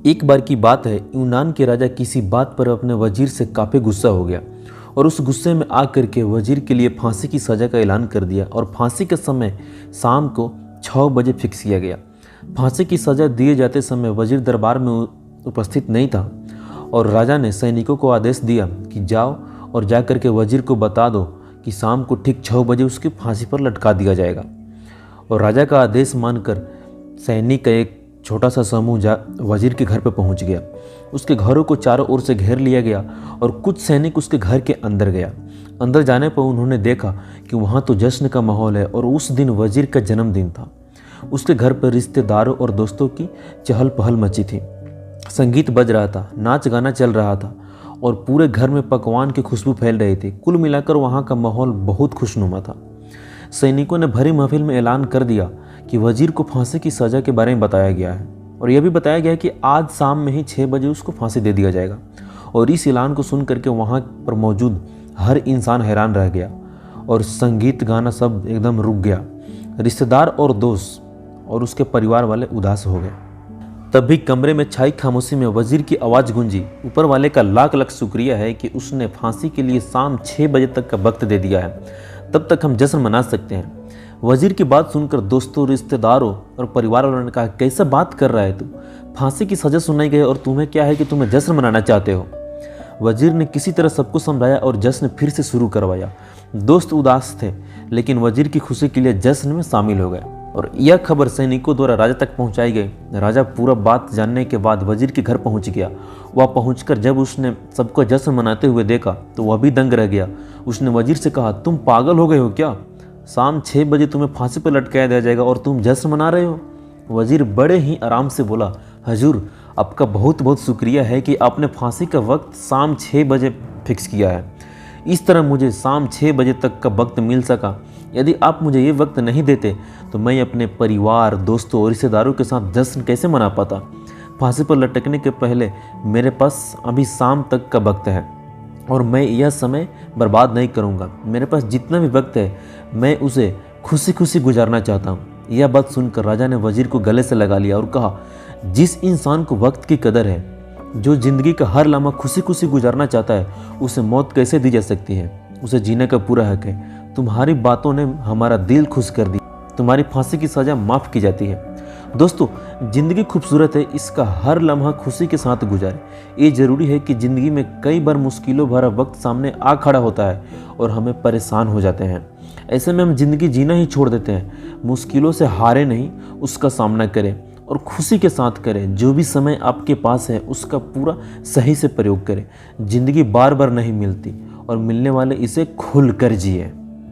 एक बार की बात है, यूनान के राजा किसी बात पर अपने वजीर से काफ़ी गुस्सा हो गया और उस गुस्से में आकर के वजीर के लिए फांसी की सज़ा का ऐलान कर दिया और फांसी का समय शाम को 6 बजे फिक्स किया गया। फांसी की सज़ा दिए जाते समय वजीर दरबार में उपस्थित नहीं था और राजा ने सैनिकों को आदेश दिया कि जाओ और जाकर के वजीर को बता दो कि शाम को ठीक 6 बजे उसकी फांसी पर लटका दिया जाएगा। और राजा का आदेश मानकर सैनिक का एक छोटा सा समूह वजीर के घर पर पहुंच गया। उसके घरों को चारों ओर से घेर लिया गया और कुछ सैनिक उसके घर के अंदर गया। अंदर जाने पर उन्होंने देखा कि वहाँ तो जश्न का माहौल है और उस दिन वजीर का जन्मदिन था। उसके घर पर रिश्तेदारों और दोस्तों की चहल पहल मची थी। संगीत बज रहा था, नाच गाना चल रहा था और पूरे घर में पकवान की खुशबू फैल रही थी। कुल मिलाकर वहाँ का माहौल बहुत खुशनुमा था। सैनिकों ने भरी महफिल में ऐलान कर दिया कि वजीर को फांसी की सज़ा के बारे में बताया गया है और यह भी बताया गया है कि आज शाम में ही 6 बजे उसको फांसी दे दिया जाएगा। और इस ऐलान को सुन करके वहाँ पर मौजूद हर इंसान हैरान रह गया और संगीत गाना सब एकदम रुक गया। रिश्तेदार और दोस्त और उसके परिवार वाले उदास हो गए। तभी कमरे में छाई खामोशी में वजीर की आवाज़ गूंजी, ऊपर वाले का लाख लाख शुक्रिया है कि उसने फांसी के लिए शाम 6 बजे तक का वक्त दे दिया है, तब तक हम जश्न मना सकते हैं। वजीर की बात सुनकर दोस्तों, रिश्तेदारों और परिवार वालों ने कहा, कैसा बात कर रहा है तू? फांसी की सज़ा सुनाई गई और तुम्हें क्या है कि तुम्हें जश्न मनाना चाहते हो? वजीर ने किसी तरह सबको समझाया और जश्न फिर से शुरू करवाया। दोस्त उदास थे लेकिन वजीर की खुशी के लिए जश्न में शामिल हो गए और यह खबर सैनिकों द्वारा राजा तक पहुंचाई गई। राजा पूरा बात जानने के बाद वजीर के घर पहुंच गया। वह पहुंचकर जब उसने सबको जश्न मनाते हुए देखा तो वह भी दंग रह गया। उसने वजीर से कहा, तुम पागल हो गए हो क्या? शाम 6 बजे तुम्हें फांसी पर लटकाया दिया जाएगा और तुम जश्न मना रहे हो? वजीर बड़े ही आराम से बोला, हजूर आपका बहुत बहुत शुक्रिया है कि आपने फांसी का वक्त शाम 6 बजे फिक्स किया है। इस तरह मुझे शाम 6 बजे तक का वक्त मिल सका। यदि आप मुझे ये वक्त नहीं देते तो मैं अपने परिवार, दोस्तों और रिश्तेदारों के साथ जश्न कैसे मना पाता? फांसी पर लटकने के पहले मेरे पास अभी शाम तक का वक्त है और मैं यह समय बर्बाद नहीं करूंगा। मेरे पास जितना भी वक्त है मैं उसे खुशी खुशी गुजारना चाहता हूँ। यह बात सुनकर राजा ने वजीर को गले से लगा लिया और कहा, जिस इंसान को वक्त की कदर है, जो ज़िंदगी का हर लम्हा खुशी खुशी गुजारना चाहता है, उसे मौत कैसे दी जा सकती है? उसे जीने का पूरा हक है। तुम्हारी बातों ने हमारा दिल खुश कर दिया। तुम्हारी फांसी की सज़ा माफ़ की जाती है। दोस्तों, ज़िंदगी खूबसूरत है, इसका हर लम्हा खुशी के साथ गुजारें। ये ज़रूरी है कि ज़िंदगी में कई बार मुश्किलों भरा वक्त सामने आ खड़ा होता है और हमें परेशान हो जाते हैं। ऐसे में हम ज़िंदगी जीना ही छोड़ देते हैं। मुश्किलों से हारे नहीं, उसका सामना करें और खुशी के साथ करें। जो भी समय आपके पास है उसका पूरा सही से प्रयोग करें। ज़िंदगी बार बार नहीं मिलती और मिलने वाले इसे खुल कर जिए।